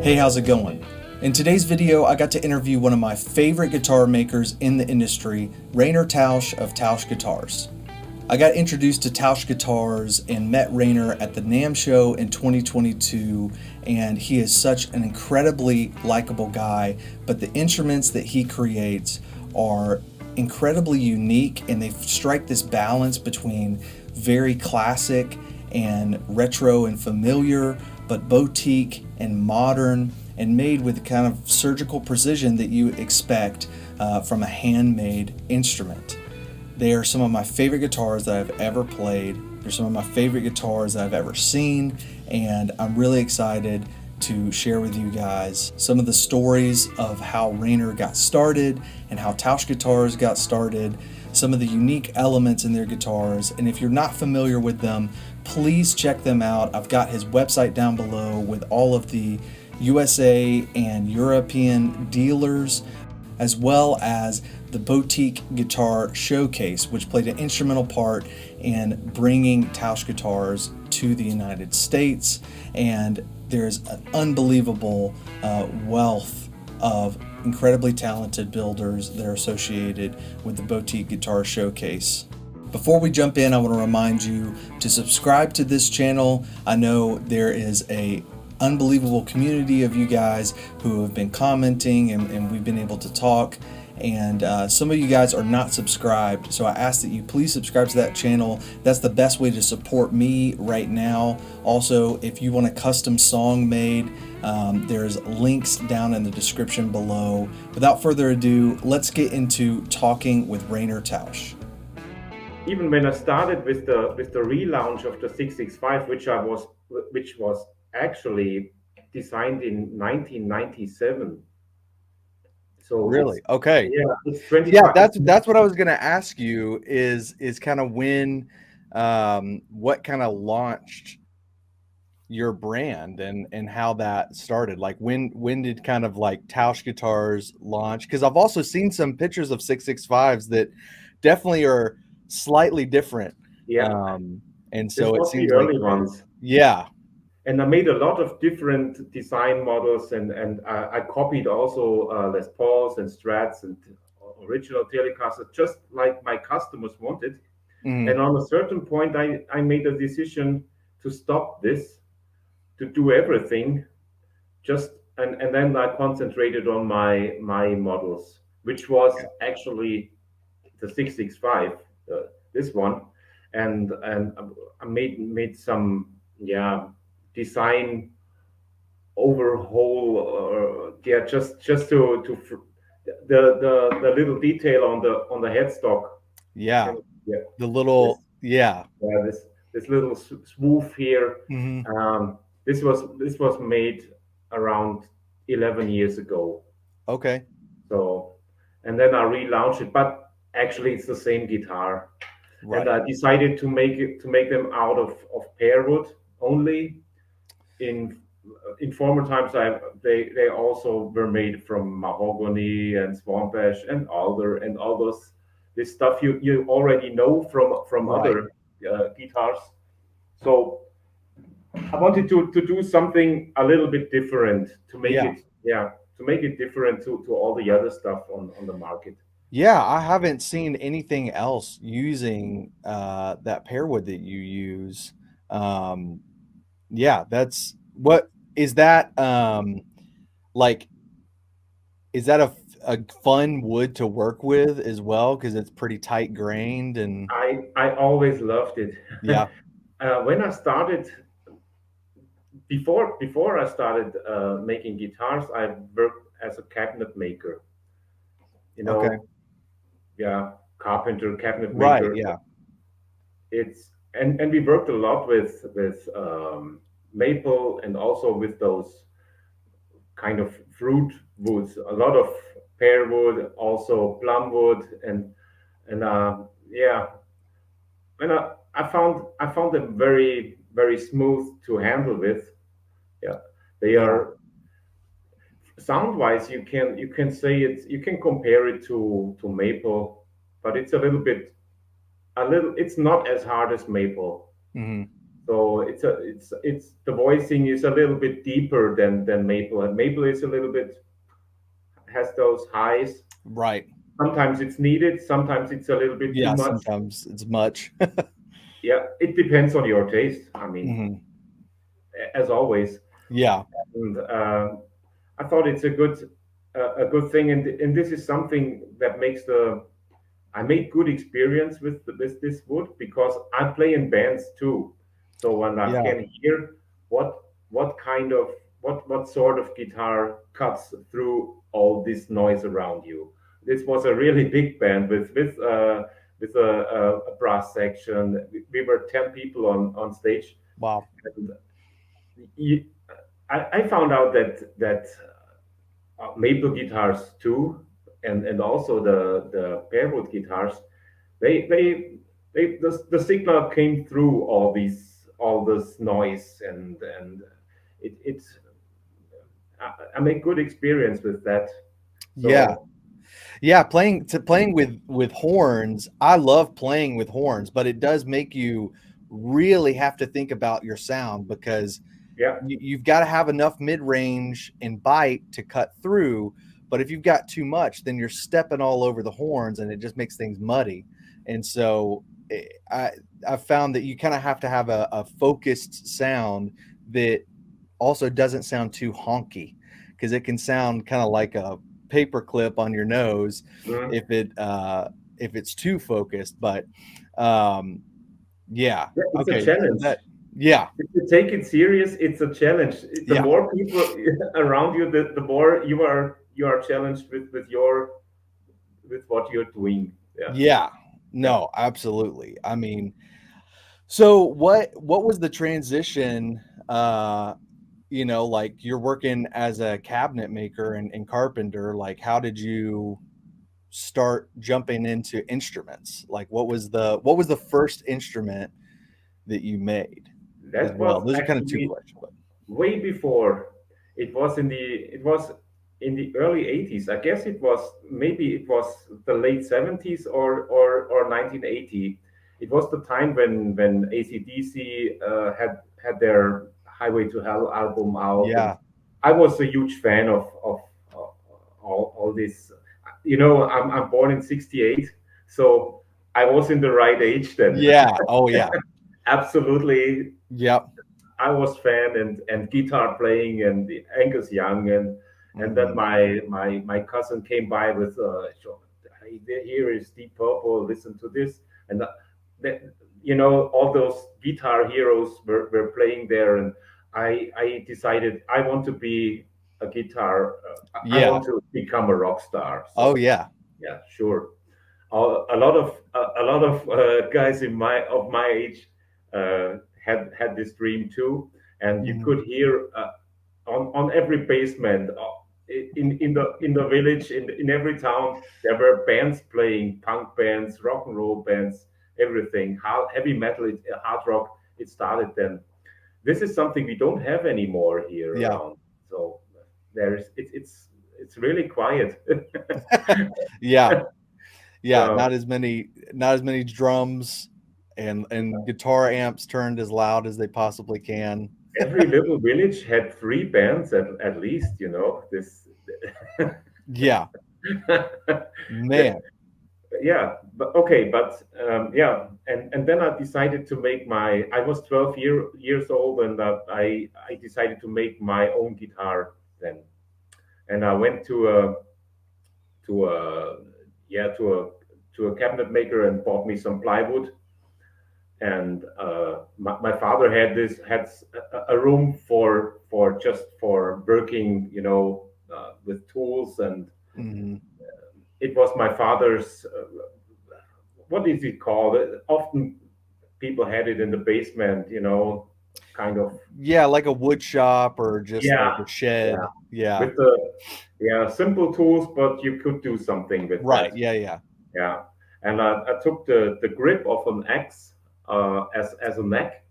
Hey, how's it going? In today's video, I got to interview one of my favorite guitar makers in the industry, Rainer Tausch of Tausch Guitars. I got introduced to Tausch Guitars and met Rainer at the NAMM show in 2022, and he is such an incredibly likable guy, but the instruments that he creates are incredibly unique, and they strike this balance between very classic and retro and familiar, but boutique and modern, and made with the kind of surgical precision that you expect from a handmade instrument. They are some of my favorite guitars that I've ever played. They're some of my favorite guitars that I've ever seen, and I'm really excited to share with you guys some of the stories of how Rainer got started and how Tausch Guitars got started, some of the unique elements in their guitars. And if you're not familiar with them, please check them out. I've got his website down below with all of the USA and European dealers, as well as the Boutique Guitar Showcase, which played an instrumental part in bringing Tausch Guitars to the United States. And there's an unbelievable wealth of incredibly talented builders that are associated with the Boutique Guitar Showcase. Before we jump in, I want to remind you to subscribe to this channel. I know there is a unbelievable community of you guys who have been commenting, and we've been able to talk, and some of you guys are not subscribed, so I ask that you please subscribe to that channel. That's the best way to support me right now. Also, if you want a custom song made, there's links down in the description below. Without further ado, let's get into talking with Rainer Tausch. Even when I started with the relaunch of the 665, which was actually designed in 1997. So Really? Okay. it's 25. Yeah, that's what I was gonna ask you is kind of when what kind of launched your brand and how that started. Like when did kind of like Tausch Guitars launch? Because I've also seen some pictures of 665s that definitely are slightly different. Yeah, And this so it was the seems like, early ones. yeah. And I made a lot of different design models, and I copied also Les Pauls and Strats and original Telecasters, just like my customers wanted. And Mhm. on a certain point, I made a decision to stop this, to do everything, just and then I concentrated on my models, which was actually the 665, this one, and I made some design overhaul, just to the little detail on the headstock. Yeah. And yeah, The this little, yeah. yeah, this little swoof here. Mhm. This was made around 11 years ago. Okay. So, and then I relaunched it, but actually it's the same guitar. And Right. I decided to make them out of pearwood only. In former times, they also were made from mahogany and swamp ash and alder and all those this stuff you already know from Right. other guitars. So I wanted to do something a little bit different to make Yeah. it different to all the other stuff on the market. Yeah, I haven't seen anything else using that pearwood that you use. Um, yeah, that's what is that like is that a fun wood to work with as well because it's pretty tight grained and I always loved it. yeah. When I started before I started making guitars, I worked as a cabinet maker. You Okay. know, yeah, carpenter, cabinet Right, maker. yeah. It's and we worked a lot with maple and also with those kind of fruit woods. A lot of pear wood, also plum wood, and yeah, and I found them very smooth to handle with. Yeah, they Yeah. are sound wise. You can say you can compare it to maple, but it's a little. It's not as hard as maple. Mhm. So it's the voicing is a little bit deeper than maple, and maple is a little bit has those highs. Right. Sometimes it's needed, sometimes it's a little bit too Yeah, much. sometimes it's much. Yeah, it depends on your taste. I mean, Hmm. as always. Yeah. And I thought it's a good thing, and this is something that makes the I made good experience with this wood because I play in bands too. So when I Yeah. can hear what what kind of what sort of guitar cuts through all this noise around you. This was a really big band with a brass section. We were 10 people on stage, Wow. and you, I found out that maple guitars too, and also the pearwood guitars, they they the signal came through all this noise, and it's I make good experience with that. Yeah. So Yeah, playing with horns. I love playing with horns, but it does make you really have to think about your sound because yeah, you've got to have enough mid-range and bite to cut through. But if you've got too much, then you're stepping all over the horns and it just makes things muddy. And so I I've found that you kind of have to have a focused sound that also doesn't sound too honky because it can sound kind of like a paper clip on your nose mhm. if it if it's too focused. But um, yeah, Yeah, it's a okay, so challenge. that yeah, If you take it serious, it's a challenge. The yeah, more people around you, the more you are challenged with what you're doing. Yeah, yeah. yeah. No, absolutely. I mean, so what was the transition? Like you're working as a cabinet maker and carpenter. Like, how did you start jumping into instruments? Like, what was the first instrument that you made as That well? was Those are kind of two actually questions, but way before. It was in the early 80s. I guess it was maybe it was the late 70s or 1980. It was the time when AC/DC had their Highway to Hell album out, and yeah, I was a huge fan of all this. You know, I'm born in '68, so I was in the right age then. yeah, oh yeah, Absolutely, yep, I was fan and guitar playing and the Angus Young, and then hmm, my cousin came by with hey, here is Deep Purple, listen to this, and that, you know, all those guitar heroes were playing there, and I decided I want to be a guitar, I yeah, want to become a rock star. oh So yeah, yeah, sure. A lot of guys in my age had this dream too, and you hmm, could hear on every basement in the village in every town there were bands playing, punk bands, rock and roll bands, everything, how heavy metal, hard rock. It started then. This is something we don't have anymore here yeah, around. So there's it's really quiet. yeah, yeah. So Not as many drums and guitar amps turned as loud as they possibly can. every little village had three bands at least, you know. This Yeah, The- man. yeah, but okay, but yeah, and then I decided to make my. I was 12 years old, and I decided to make my own guitar then, and I went to a yeah to a cabinet maker and bought me some plywood, and my father had a room for just for working, you know, with tools, and Hmm. it was my father's. What is it called? Often people had it in the basement, you know, kind of. Yeah, like a wood shop or just like Yeah, a yeah, shed. Yeah. with the yeah simple tools, but you could do something with Right. that. Yeah, yeah. Yeah, and I took the grip of an axe as a neck.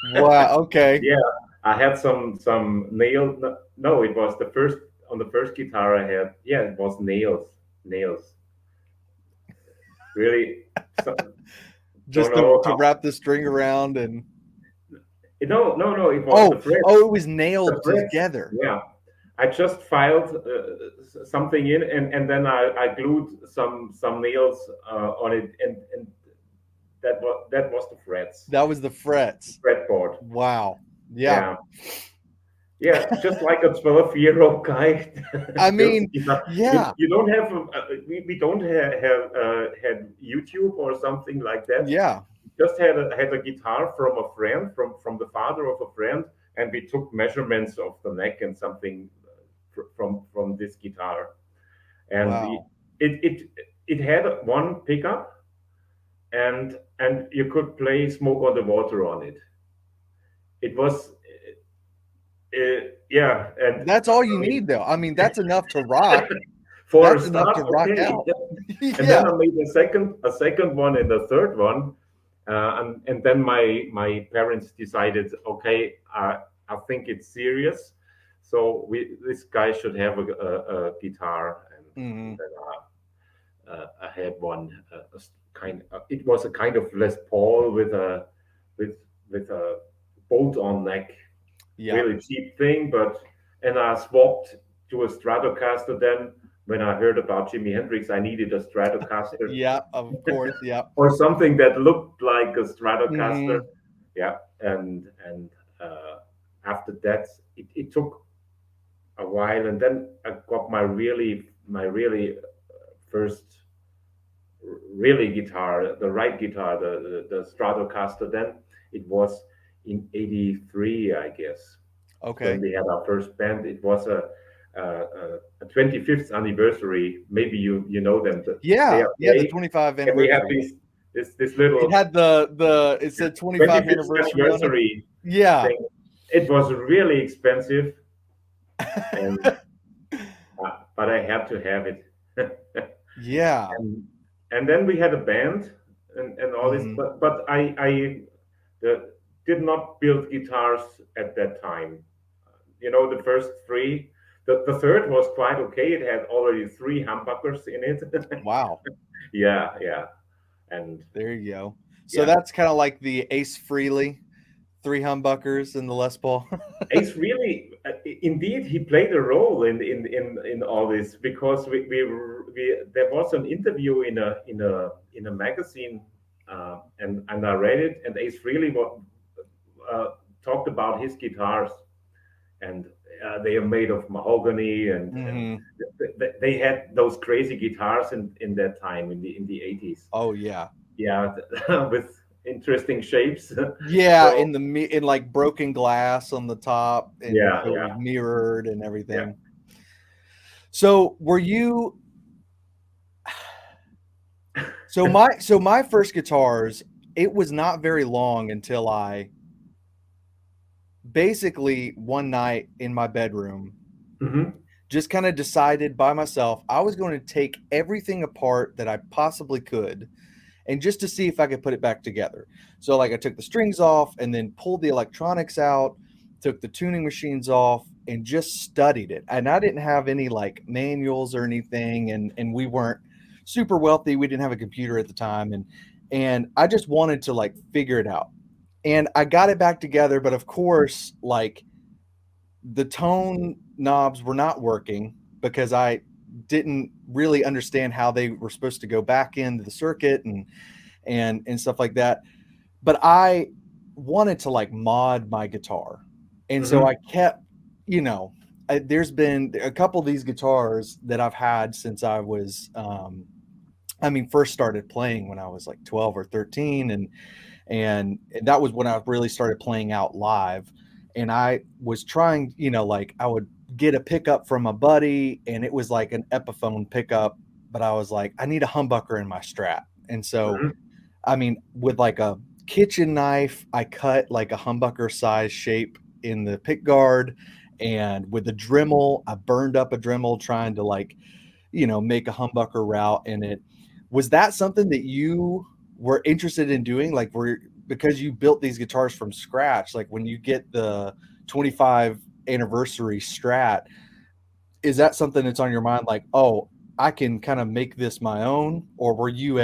Wow. Okay. Yeah, I had some nail. No, it was the first on the first guitar I had. Yeah, it was nails. Really, so, don't just know to how. wrap the string around and No, no, no. It was the oh, frets. oh, it was The nailed frets. together. Yeah. I just filed something in, and then I glued some nails on it, and that was the frets, That was the frets. fretboard. Wow. Yeah. Yeah, yeah, just like a 12-year-old guy I builds a mean, guitar. yeah. You don't have we don't had YouTube or something like that. Yeah. Just had a guitar from a friend, from the father of a friend, and we took measurements of the neck and something from this guitar, and Wow. it it had one pickup, and you could play Smoke on the Water on it. It was yeah, and That's all you I mean, need though. I mean, that's enough to rock. for a That's enough start, to rock okay. out. And then Yeah. I made a second one and a third one, and then my parents decided, okay, I think it's serious, so this guy should have a guitar, and Hmm. then I had one, it was a kind of Les Paul with with a bolt-on neck, Yeah. really cheap thing, but and I swapped to a Stratocaster then. When I heard about Jimi Hendrix, I needed a Stratocaster Yeah. Of course. Yeah. or something that looked like a Stratocaster. Hmm. Yeah, and after that, it took a while, and then I got my really first really guitar, the right guitar, the Stratocaster. Then it was in '83, I guess, when Okay. we had our first band. It was a 25th anniversary. Maybe you know them. They Yeah. are Yeah. The play, 25 and we have anniversary. this It little had the it said 25 25th anniversary on it. anniversary Yeah. thing. It was really expensive, and but I had to have it. Yeah. And then we had a band and all this, Hmm. but I did not build guitars at that time. The first three, the third was quite okay. It had already three humbuckers in it. Wow. Yeah, yeah, and There you go. So yeah. that's kind of like the Ace Frehley, three humbuckers in the Les Paul. Ace really, indeed, he played a role in all this, because we there was an interview in a magazine, and I read it, and Ace really uh, talked about his guitars, and they are made of mahogany, and Hmm. they had those crazy guitars in that time in the 80s. Oh yeah. Yeah, with interesting shapes. Yeah, So in like broken glass on the top, and yeah, so it yeah, was mirrored and yeah. everything. So were you so my first guitars, it was not very long until I basically one night in my bedroom Hmm. just kind of decided by myself I was going to take everything apart that I possibly could and just to see if I could put it back together. So like I took the strings off and then pulled the electronics out, took the tuning machines off and just studied it. And I didn't have any like manuals or anything, and we weren't super wealthy. We didn't have a computer at the time, and I just wanted to like figure it out. And I got it back together, but of course, like the tone knobs were not working because I didn't really understand how they were supposed to go back into the circuit and stuff like that. But I wanted to like mod my guitar. And so I Hmm. kept, there's been a couple of these guitars that I've had since I was, first started playing when I was like 12 or 13. And that was when I really started playing out live. And I was trying, like I would get a pickup from a buddy and it was like an Epiphone pickup, but I was like, I need a humbucker in my Strat. And so Hmm. with like a kitchen knife, I cut like a humbucker size shape in the pick guard. And with a Dremel, I burned up a Dremel trying to like, make a humbucker route in it. Was that something that you were interested in doing? Like, because you built these guitars from scratch, like when you get the 25 anniversary Strat, is that something that's on your mind? Like, oh, I can kind of make this my own, or were you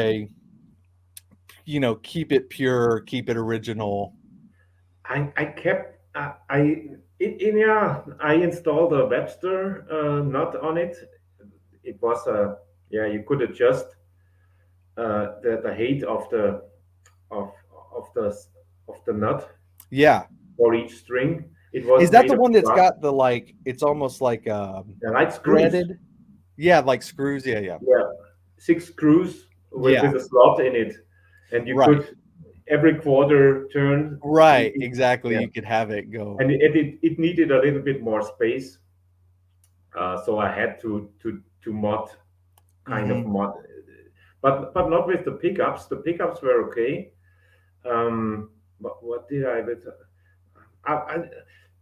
keep it pure, keep it original. I kept I installed a Webster nut on it. It was a yeah, you could adjust the height of of the of the nut Yeah. for each string. It was Is that made the of one that's brass. got the like it's almost like Yeah, like screws. threaded? Yeah, like screws. Yeah, yeah. Yeah, six screws Yeah. with a slot in it, and you Right. could every quarter turn. Right. Exactly. Yeah, You could have it go. and it needed a little bit more space, so I had to mod kind of Hmm. mod, but not with the pickups. The pickups were okay. But what did I with? I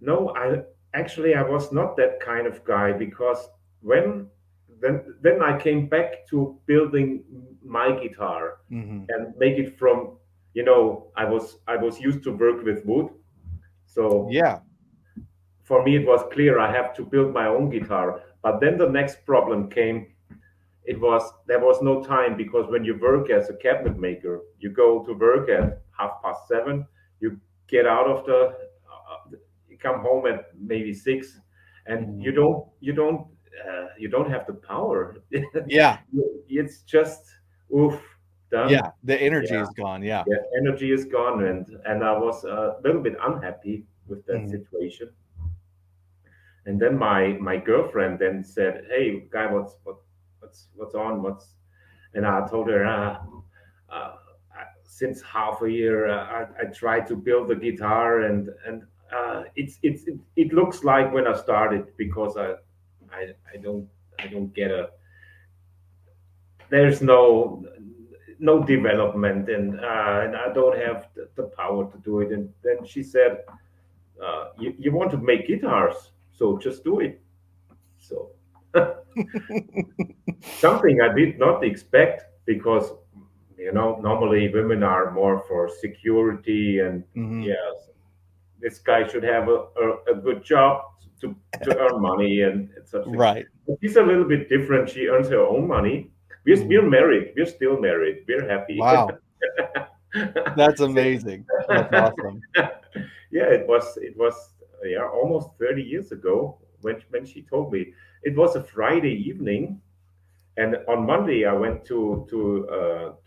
no, I actually I was not that kind of guy because when then I came back to building my guitar Hmm. and make it from I was used to work with wood, so Yeah. for me it was clear I have to build my own guitar. But then the next problem came. It was there was no time because when you work as a cabinet maker, you go to work at 7:30. You get out of you come home at maybe 6, and Hmm. you don't have the power. Yeah. It's just oof done. Yeah. The energy Yeah, is gone. Yeah. the energy is gone, and I was a little bit unhappy with that Hmm. situation. And then my girlfriend then said, "Hey, guy, what's on? What's?" And I told her, uh, since half a year, I tried to build a guitar, and it looks like when I started because I I don't get a there's no development and I don't have the power to do it. And then she said, you want to make guitars, so just do it. So something I did not expect because normally women are more for security and Hmm. yes, this guy should have a good job to earn money and such things. Right. But she's a little bit different. She earns her own money. Hmm. We're married. We're still married. We're happy. Wow. That's Since- amazing. That's awesome. yeah, it was yeah almost 30 years ago when she told me. It was a Friday evening, and on Monday, I went to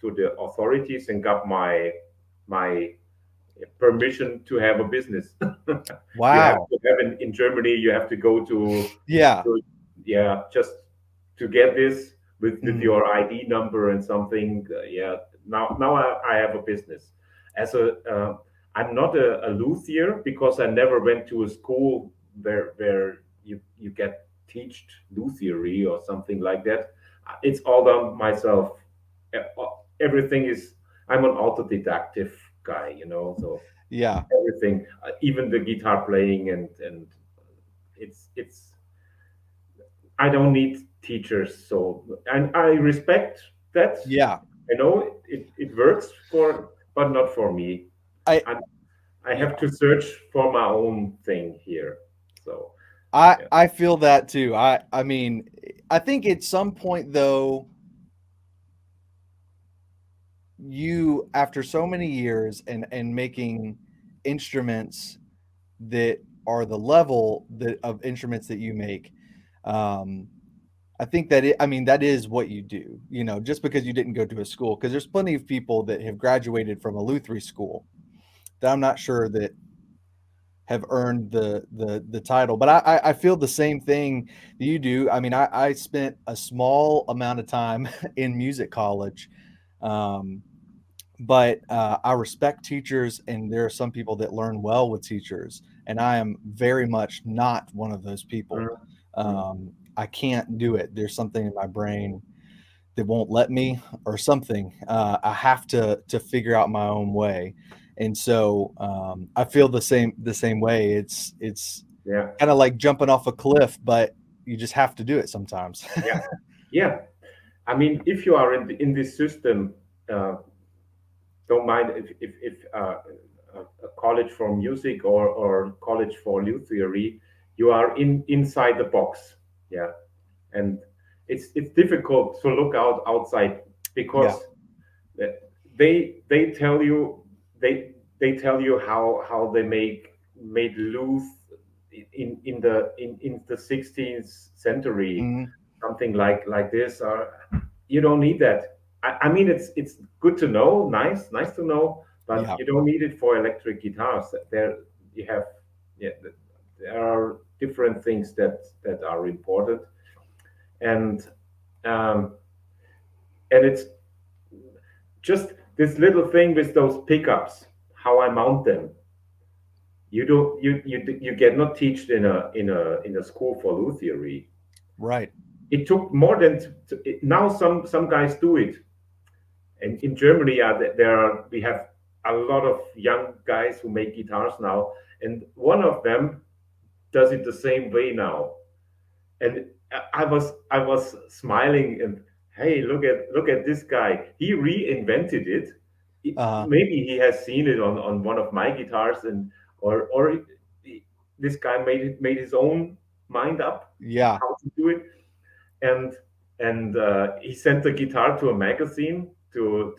the authorities and got my permission to have a business. You have Wow. to have in Germany. You have to go Yeah. to yeah just to get this with Hmm. your ID number and something. Yeah, now I have a business. As a I'm not a luthier because I never went to a school where you get teached luthiery or something like that. It's all done myself. Everything is I'm an autodidactive guy, so Yeah. everything, even the guitar playing and it's I don't need teachers, so and I respect that. Yeah. I know it works but not for me. I I I have yeah. to search for my own thing here. So I yeah. I feel that too. I mean, I think at some point though, you after so many years and making instruments that are the level that of instruments that you make, um, I think that I mean that is what you do. Just because you didn't go to a school, because there's plenty of people that have graduated from a lutherie school that I'm not sure that have earned the title. But I feel the same thing that you do. I mean, I spent a small amount of time in music college, um, but I respect teachers, and there are some people that learn well with teachers, and I am very much not one of those people. Mm, mm, I can't do it. There's something in my brain that won't let me, or something. I have to figure out my own way, and so I feel the same way. It's yeah, kind of like jumping off a cliff, but you just have to do it sometimes. yeah, yeah. I mean, if you are in this system, uh, don't mind if a college for music or college for new theory, you are inside the box. Yeah, and it's difficult to look outside Yeah. because they tell you they tell you how they made lute in the 16th century, Hmm. something like this. Or you don't need that. I mean, it's good to know, nice to know, but Yeah. you don't need it for electric guitars. There you have, yeah, there are different things that are important, and um, and it's just this little thing with those pickups, how I mount them. You get not taught in a school for lutherie. Right. It took more than now. Some guys do it, and in Germany, we have a lot of young guys who make guitars now, and one of them does it the same way now. And I was smiling and, hey, look at this guy. He reinvented it. Uh, Maybe he has seen it on one of my guitars, and or this guy made his own mind up yeah. how to do it, and he sent the guitar to a magazine, to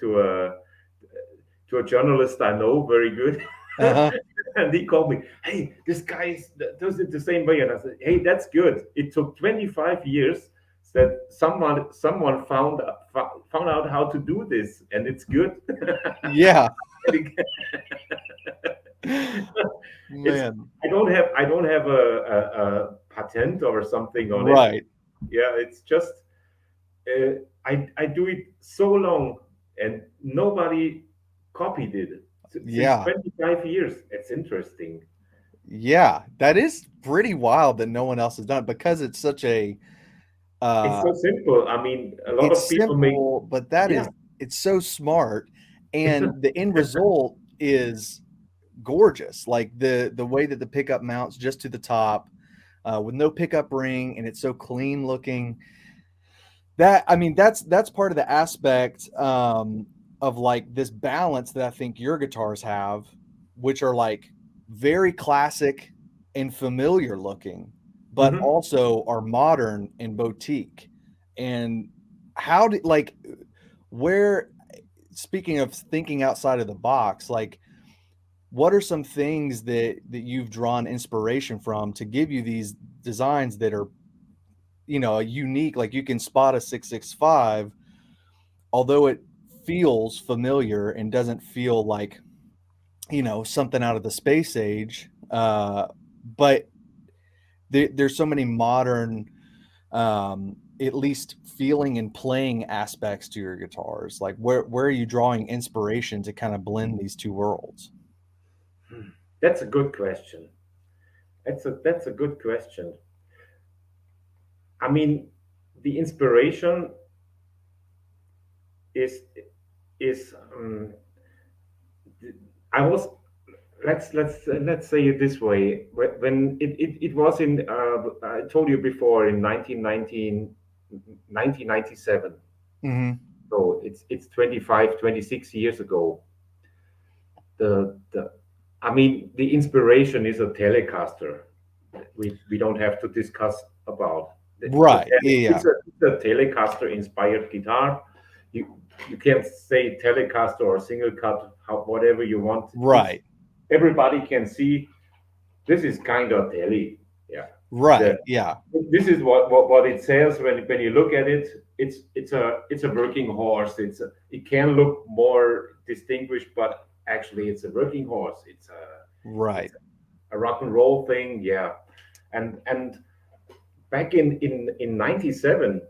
a journalist I know very good. Uh-huh. And he called me, hey, this guy does it the same way. And I said, hey, that's good. It took 25 years that someone found out how to do this, and it's good. Yeah. It's Man. I don't have a patent or something on it. Right. Yeah, it's just I do it so long, and nobody copied it since Yeah. 25 years. It's interesting. Yeah. That is pretty wild that no one else has done it because it's such a It's uh so simple. I mean, a lot of it's people make, simple, but that yeah. is it's so smart and the end result is gorgeous. Like the way that the pickup mounts just to the top with no pickup ring and it's so clean looking. That I mean that's part of the aspect of like this balance that I think your guitars have, which are like very classic and familiar looking, but Mhm. also are modern and boutique. And how did like where speaking of thinking outside of the box, like what are some things that you've drawn inspiration from to give you these designs that are unique, like you can spot a 665 although it feels familiar and doesn't feel like something out of the space age, but there's so many modern at least feeling and playing aspects to your guitars. Like where are you drawing inspiration to kind of blend these two worlds? That's a good question. That's a good question. I mean, the inspiration is is I was let's say it this way. When it was in I told you before, in 1997. Hmm. So it's 25, 26 years ago. The I mean, the inspiration is a Telecaster. We don't have to discuss about Right. Yeah. it's a Telecaster inspired guitar. You can say Telecaster or single cut, whatever you want. It's Right. everybody can see this is kind of Tele. Yeah. The Right. Yeah. this is what it says when you look at it. It's a working horse. It can look more distinguished, but actually it's a working horse. Right. It's a rock and roll thing. Yeah. And back in 97,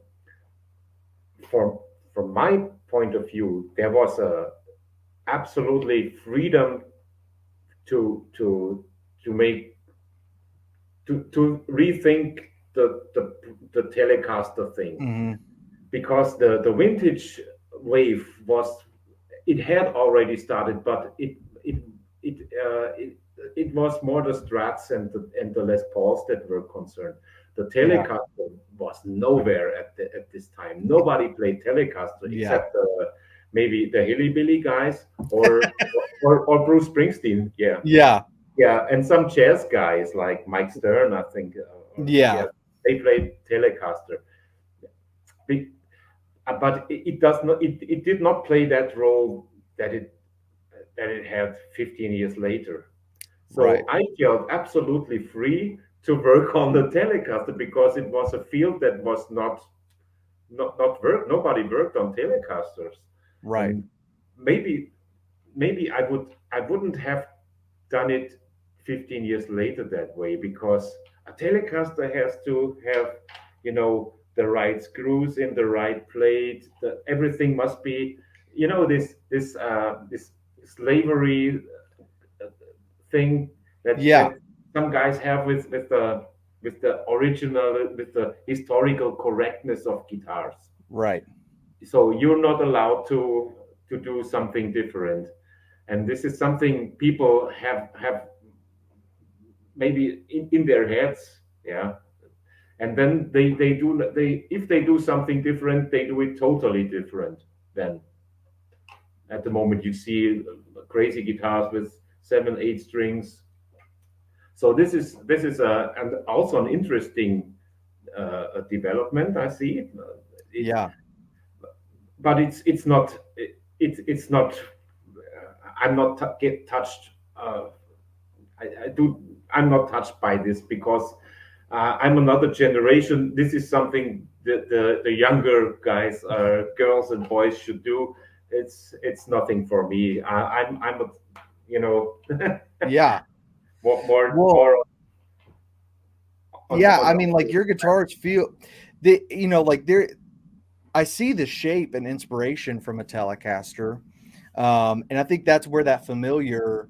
from my point of view, there was a absolutely freedom to to make to rethink the Telecaster thing, Hmm. because the vintage wave it had already started, but it was more the Strats and the Les Pauls that were concerned. The Yeah. Telecaster was nowhere at this time. Nobody played Telecaster Yeah. except maybe the Hilly guys, or Bruce Springsteen. Yeah, Yeah. yeah, and some jazz guys like Mike Stern, I think. Yeah, Yeah. they played Telecaster. But it does not. It did not play that role that it had 15 years later. So Right. I felt absolutely free to work on the Telecaster because it was a field that was not work. Nobody worked on Telecasters, Right. and maybe I wouldn't have done it 15 years later that way because a Telecaster has to have, the right screws in the right plate. Everything must be, this slavery thing Yeah. that some guys have with the original, with the historical correctness of guitars. Right. So you're not allowed to do something different, and this is something people have maybe in their heads, yeah. And then they if they do something different, they do it totally different. Then at the moment you see crazy guitars with 7 8 strings. So this is and also an interesting development I see. It, Yeah. but it's not it's not. I'm not get touched. I do. I'm not touched by this because I'm another generation. This is something that the younger guys, girls and boys should do. It's nothing for me. I'm a, you know Yeah. Well, more yeah, on I the mean, like other your side. guitars feel like there I see the shape and inspiration from a Telecaster. And I think that's where that familiar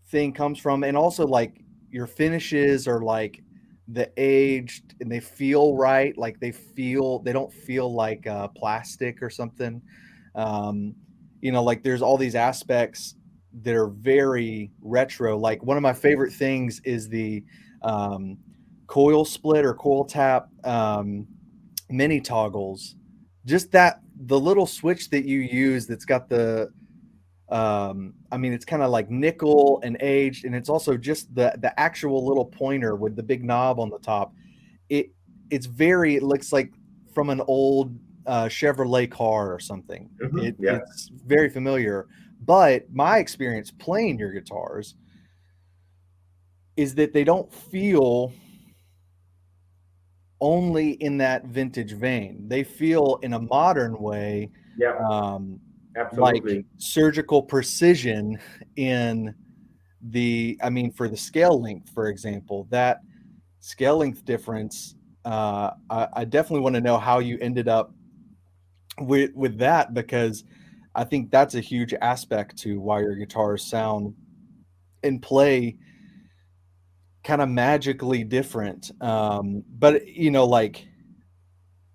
thing comes from. And also like your finishes are like the aged and they feel right. Like they don't feel like plastic or something. Um, like there's all these aspects that are very retro. Like one of my favorite things is the um, coil split or coil tap mini toggles. Just that the little switch that you use that's got the I mean it's kind of like nickel and aged, and it's also just the actual little pointer with the big knob on the top. It it looks like from an old Chevrolet car or something. Yeah, It's very familiar. But my experience playing your guitars is that they don't feel only in that vintage vein. They feel in a modern way, yeah, um, like absolutely. surgical precision in I mean, for the scale length, for example, that scale length difference. I definitely want to know how you ended up with that because I think that's a huge aspect to why your guitars sound and play kind of magically different. But like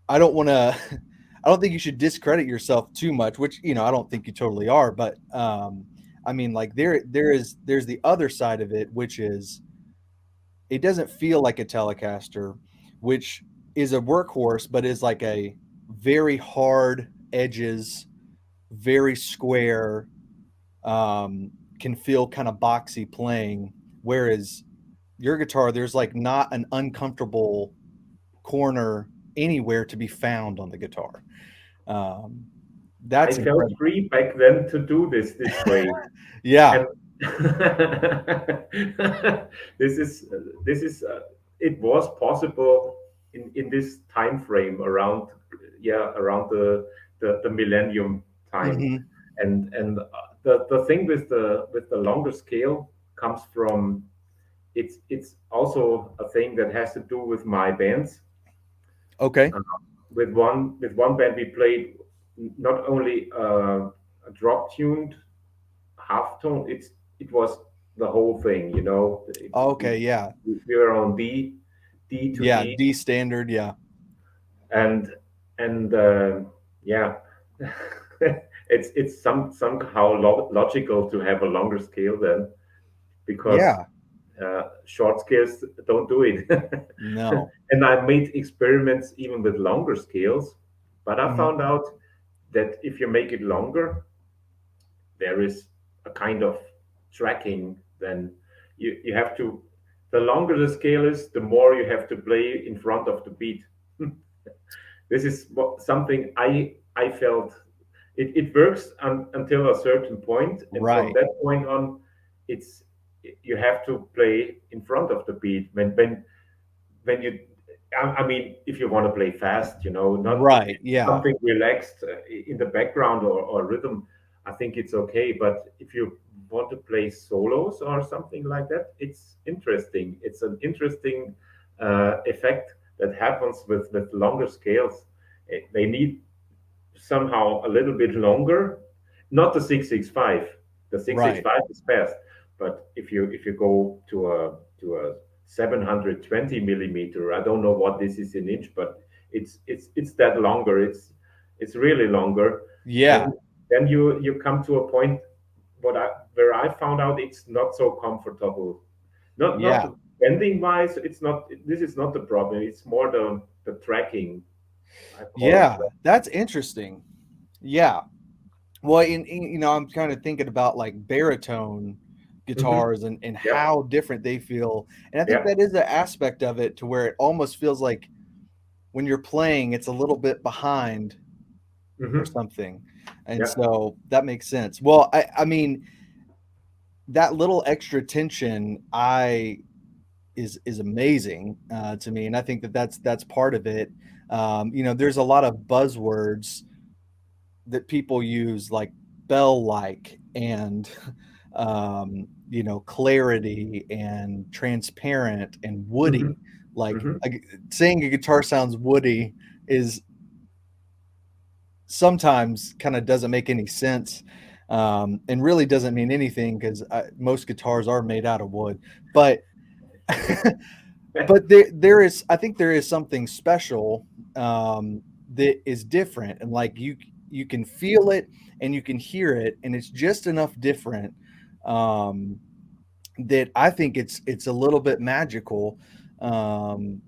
I don't want to. I don't think you should discredit yourself too much, which I don't think you totally are. But I mean, like there's the other side of it, which is it doesn't feel like a Telecaster, which is a workhorse, but is like a very hard edges, very square, can feel kind of boxy playing. Whereas your guitar, there's like not an uncomfortable corner anywhere to be found on the guitar. Um, I that's felt incredible. free back then to do this way, Yeah. and this is this is it was possible in this time frame around, yeah, around the millennium time. Hmm. And the thing with the longer scale comes from, it's also a thing that has to do with my bands. Okay. uh, with one band we played not only a drop tuned half tone. It was the whole thing. Okay. Yeah. We were on D to Yeah. D, D standard. Yeah. and and yeah, it's somehow logical to have a longer scale then, because Yeah. short scales don't do it. No. And I made experiments even with longer scales, but I Hmm. found out that if you make it longer, there is a kind of tracking. Then you have to, the longer the scale is, the more you have to play in front of the beat. This is something I felt. it works until a certain point, and from Right. that point on, it's you have to play in front of the beat when you I mean, if you want to play fast, not Right. Yeah. something relaxed in the background or rhythm, I think it's okay. But if you want to play solos or something like that, it's interesting. It's an interesting effect that happens with longer scales. They need somehow a little bit longer, not the 665. The Right. 665 is fast, but if you go to a 720 millimeter, I don't know what this is in inch, but it's that longer. It's really longer. Yeah. Then you come to a point where I found out it's not so comfortable. Not Yeah. the bending wise, it's not. This is not the problem. It's more the tracking. I call it. Yeah. That's interesting. Yeah. Well, I'm kind of thinking about like baritone Hmm. guitars and Yeah, how different they feel. And I think yeah. that is an aspect of it to where it almost feels like when you're playing, it's a little bit behind or Hmm. something. And Yeah. so that makes sense. Well, I mean, that little extra tension is amazing to me. And I think that that's part of it. There's a lot of buzzwords that people use like bell like and clarity and transparent and Hmm. woody. Like Hmm. saying a guitar sounds woody is sometimes kind of doesn't make any sense, and really doesn't mean anything because most guitars are made out of wood. But but I think there is something special that is different, and like you can feel it and you can hear it, and it's just enough different um, that I think it's a little bit magical um,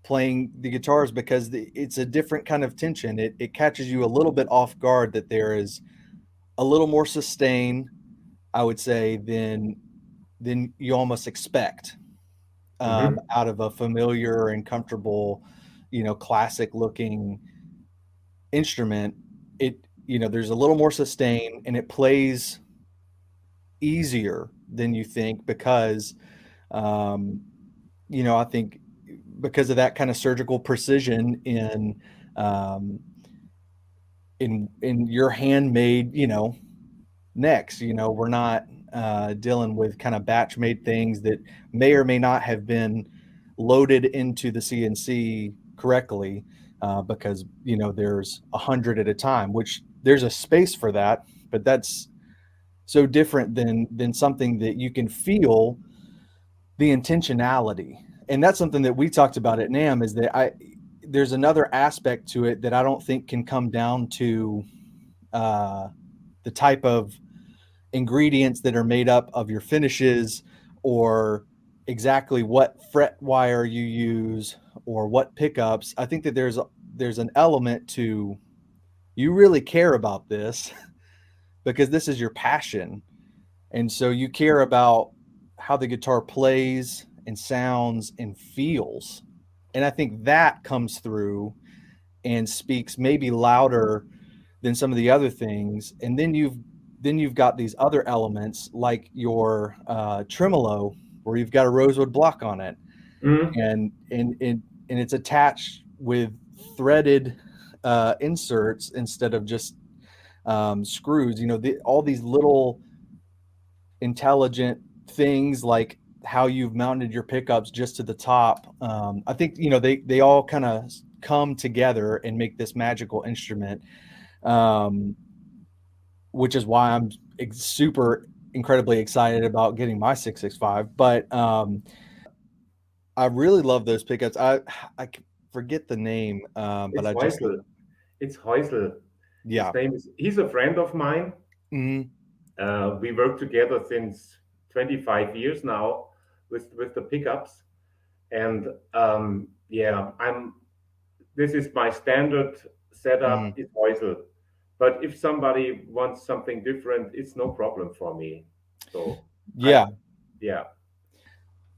playing the guitars because it's a different kind of tension. It catches you a little bit off guard that there is a little more sustain, I would say, than you almost expect Hmm. out of a familiar and comfortable, classic looking instrument. There's a little more sustain and it plays easier than you think because, um, I think because of that kind of surgical precision um, in your handmade, necks. We're not dealing with kind of batch made things that may or may not have been loaded into the CNC correctly because there's 100 at a time, which there's a space for that, but that's so different than something that you can feel the intentionality. And that's something that we talked about at NAM is that there's another aspect to it that I don't think can come down to uh, the type of ingredients that are made up of your finishes or exactly what fret wire you use or what pickups. I think that there's an element to you really care about this because this is your passion. And so you care about how the guitar plays and sounds and feels. And I think that comes through and speaks maybe louder than some of the other things. And then you've got these other elements like your tremolo, where you've got a rosewood block on it, Hmm. and it's attached with threaded inserts instead of just screws. All these little intelligent things like how you've mounted your pickups just to the top. I think they all kind of come together and make this magical instrument. Um, which is why I'm super incredibly excited about getting my 665. But I really love those pickups. I forget the name, but It's I just Heusel. It's Heusel. His yeah. name is. He's a friend of mine. Mhm. We work together since 25 years now with the pickups, and yeah, I'm. This is my standard setup. Mhm. Is Heusel, but if somebody wants something different, it's no problem for me. So I, Yeah. yeah.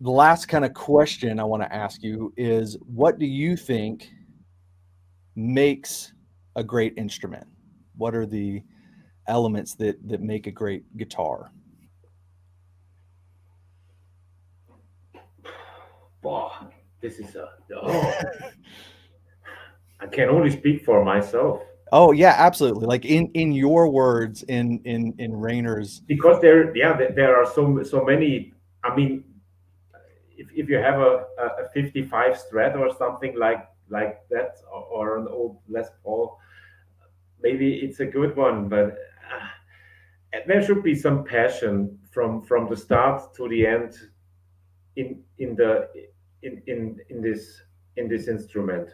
The last kind of question I want to ask you is, what do you think makes a great instrument? What are the elements that make a great guitar? Wow, this is a oh, I can only speak for myself Oh yeah, absolutely. Like in your words, in Rainer's. because there are so many. I mean, if you have a 55 Strat or something like that, or an old Les Paul, maybe it's a good one, but there should be some passion from the start to the end in the in this instrument.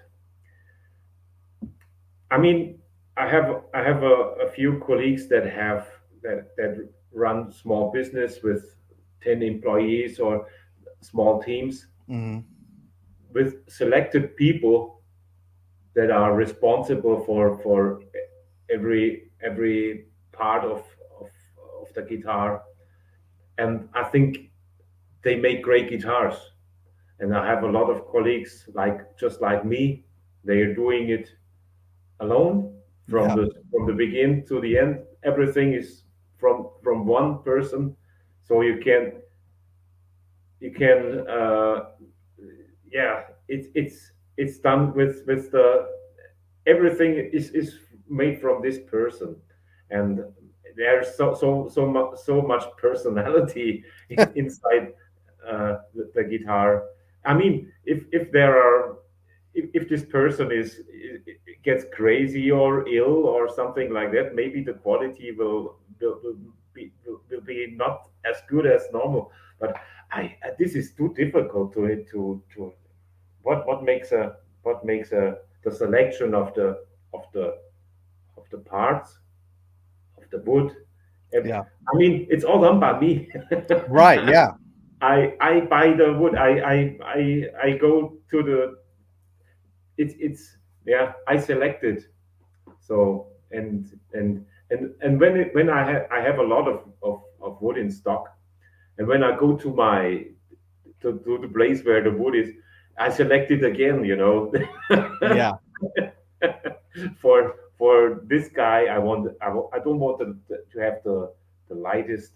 I mean, I have a few colleagues that run small business with 10 employees or small teams Mhm. with selected people that are responsible for every part of, of the guitar. And I think they make great guitars. And I have a lot of colleagues like just like me. They are doing it alone Yeah. from the beginning to the end. Everything is from one person, so you can yeah, it's done with the everything is made from this person, and there's so much personality inside the guitar. I mean, if there are if this person gets crazy or ill or something like that, maybe the quality will be not as good as normal. But this is too difficult to what makes a what makes a the selection of the of the parts of the wood. Yeah. I mean, it's all done by me. Right. Yeah. I buy the wood. I go to the it's yeah. I select it. So and when I have a lot of wood in stock, and when I go to my to the place where the wood is, I select it again. You know, Yeah. for this guy, I don't want to have the lightest.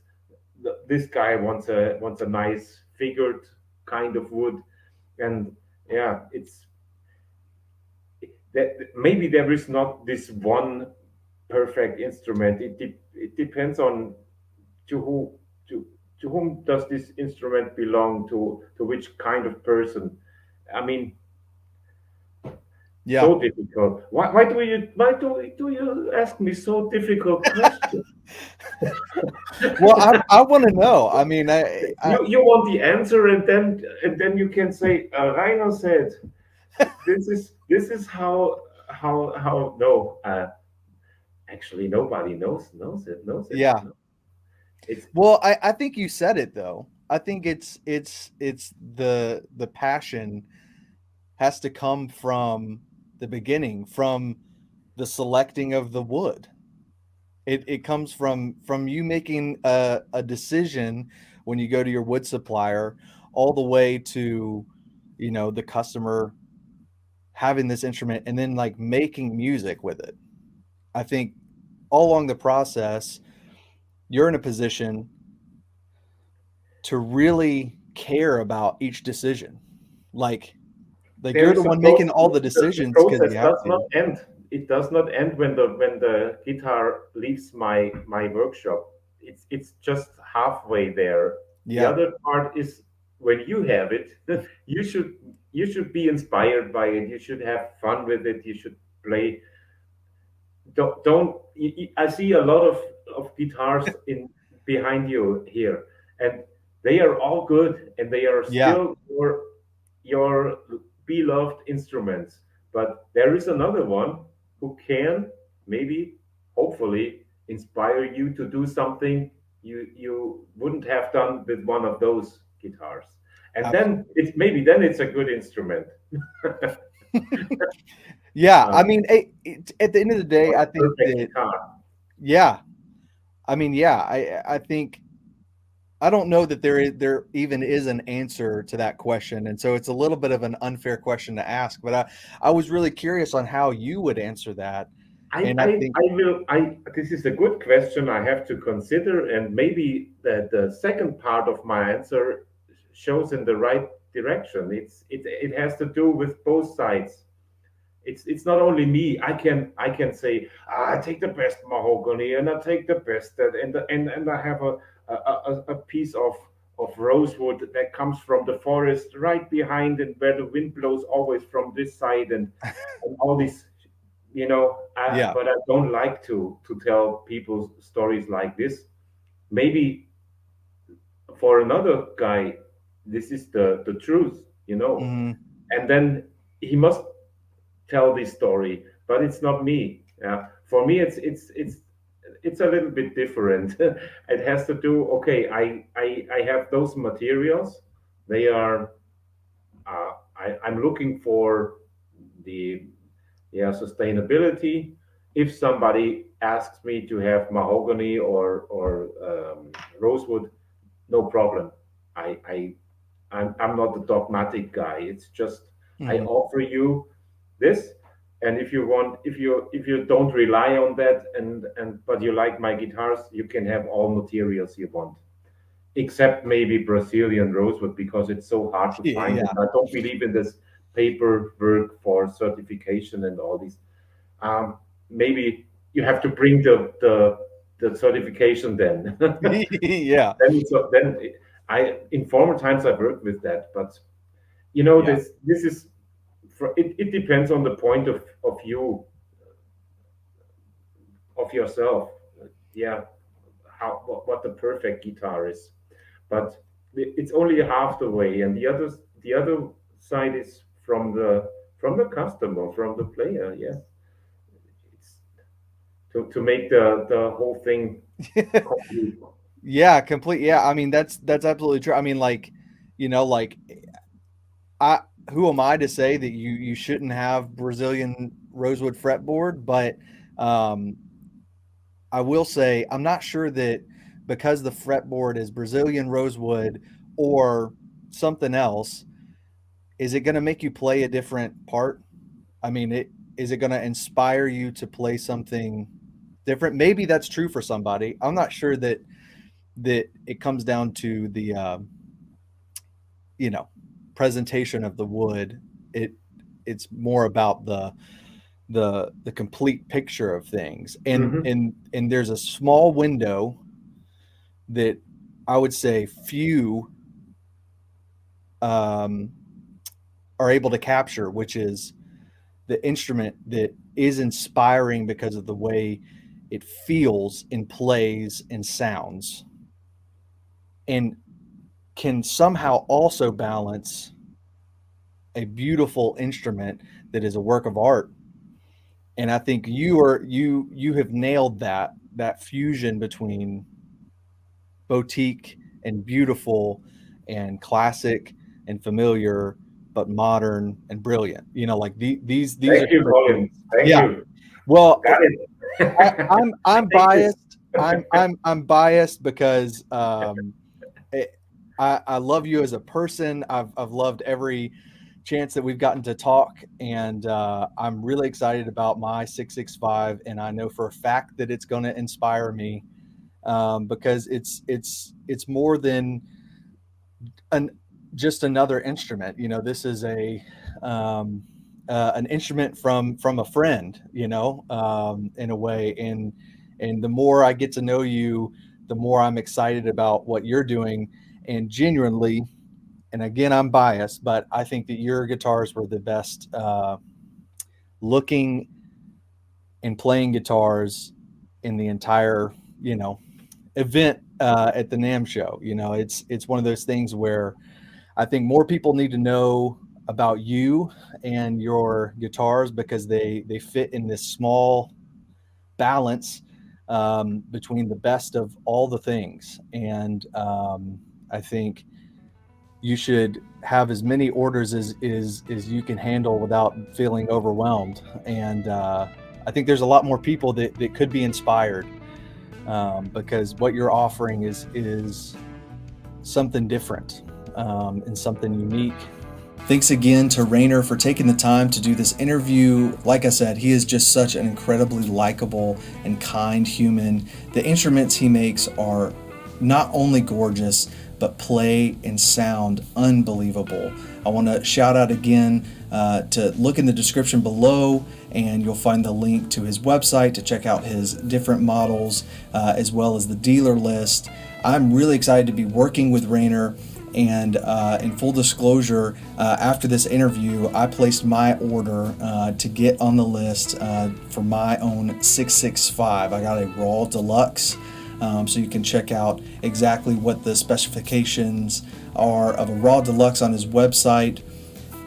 This guy wants a nice figured kind of wood, and yeah, it's that maybe there is not this one perfect instrument. It depends on to who to to whom does this instrument belong to which kind of person. I mean, Yeah. so difficult. Why do you ask me so difficult questions? Well, I want to know. I mean, You want the answer, and then you can say Rainer said this is how no actually nobody knows it. yeah. No. It's Well, I think you said it though. I think it's the passion has to come from the beginning, from the selecting of the wood. It comes from you making a decision when you go to your wood supplier, all the way to, the customer having this instrument and then like making music with it. I think all along the process, you're in a position to really care about each decision. Like like there you're the is a one making process. all the The decisions because process you have does not to. end. It does not end when the guitar leaves my workshop. It's just halfway there. The Yeah, other part is when you have it. you should you should be inspired by it. You should have fun with it. You should play. I see a lot of guitars in behind you here, and they are all good, and they are yeah, still your beloved instruments. But there is another one who can maybe, hopefully, inspire you to do something you wouldn't have done with one of those guitars. And then absolutely. it's a good instrument. Yeah, uh, I mean, at the end of the day, or I a think perfect that, guitar. yeah, I mean, yeah, I think I don't know that there even is an answer to that question, and so it's a little bit of an unfair question to ask. But I was really curious on how you would answer that. And I think, This is a good question I have to consider, and maybe the second part of my answer shows in the right direction. It has to do with both sides. It's not only me. I can say, I take the best mahogany and I take the best that, and I have a piece of rosewood that comes from the forest right behind, and where the wind blows always from this side, and all these, yeah. but I don't like to tell people stories like this. Maybe for another guy, this is the truth. Hmm. And then he must tell this story, but it's not me. Yeah, for me, it's a little bit different. It has to do. Okay, I have those materials. They are. I'm looking for the sustainability. If somebody asks me to have mahogany or rosewood, no problem. I I'm not a dogmatic guy. It's just I Hmm. offer you this, and if you don't rely on that, and but you like my guitars, you can have all materials you want, except maybe Brazilian rosewood, because it's so hard to find, and Yeah. I don't believe in this paperwork for certification and all these. Maybe you have to bring the certification then. Yeah. I in former times I've worked with that, but Yeah. this is it depends on the point of you of yourself. Yeah, how what the perfect guitar is, but it's only half the way, and the other side is from the customer, from the player. Yes, it's to make the whole thing complete. Yeah, complete. Yeah, I mean that's absolutely true. I mean, like, like I who am I to say that you shouldn't have Brazilian rosewood fretboard, but um I will say I'm not sure that because the fretboard is Brazilian rosewood or something else, is it going to make you play a different part? I mean, is it going to inspire you to play something different? Maybe that's true for somebody. I'm not sure that it comes down to the you know presentation of the wood. It's more about the complete picture of things, and Hmm. and there's a small window that I would say few um, are able to capture, which is the instrument that is inspiring because of the way it feels and plays and sounds, and can somehow also balance a beautiful instrument that is a work of art. And I think you have nailed that fusion between boutique and beautiful and classic and familiar, but modern and brilliant. Like these are Thank you, the things. Colin. Thank Yeah. you. Well, Got I, it. I I'm take this. biased. I'm biased because it, I love you as a person. I've loved every chance that we've gotten to talk, and I'm really excited about my 665, and I know for a fact that it's going to inspire me, because it's more than an just another instrument. This is an instrument from a friend. In a way, and the more I get to know you, the more I'm excited about what you're doing, and genuinely. And again, I'm biased, but I think that your guitars were the best looking and playing guitars in the entire, event at the NAMM show. It's one of those things where I think more people need to know about you and your guitars, because they fit in this small balance between the best of all the things. And I think you should have as many orders as you can handle without feeling overwhelmed. And I think there's a lot more people that could be inspired, because what you're offering is something different, and something unique Thanks again to Rainer for taking the time to do this interview. Like I said, he is just such an incredibly likable and kind human. The instruments he makes are not only gorgeous, but play and sound unbelievable. I want to shout out again to look in the description below, and you'll find the link to his website to check out his different models, as well as the dealer list. I'm really excited to be working with Rainer. And in full disclosure, after this interview, I placed my order to get on the list for my own 665. I got a Raw Deluxe, so you can check out exactly what the specifications are of a Raw Deluxe on his website.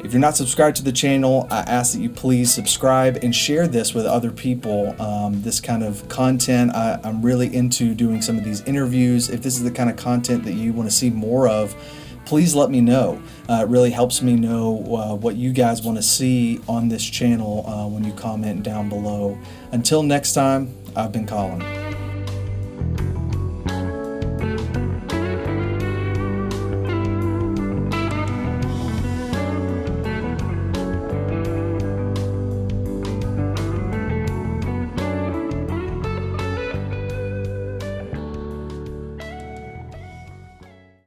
If you're not subscribed to the channel, I ask that you please subscribe and share this with other people. This kind of content, I'm really into doing some of these interviews. If this is the kind of content that you want to see more of, please let me know. It really helps me know what you guys want to see on this channel when you comment down below. Until next time, I've been Colin.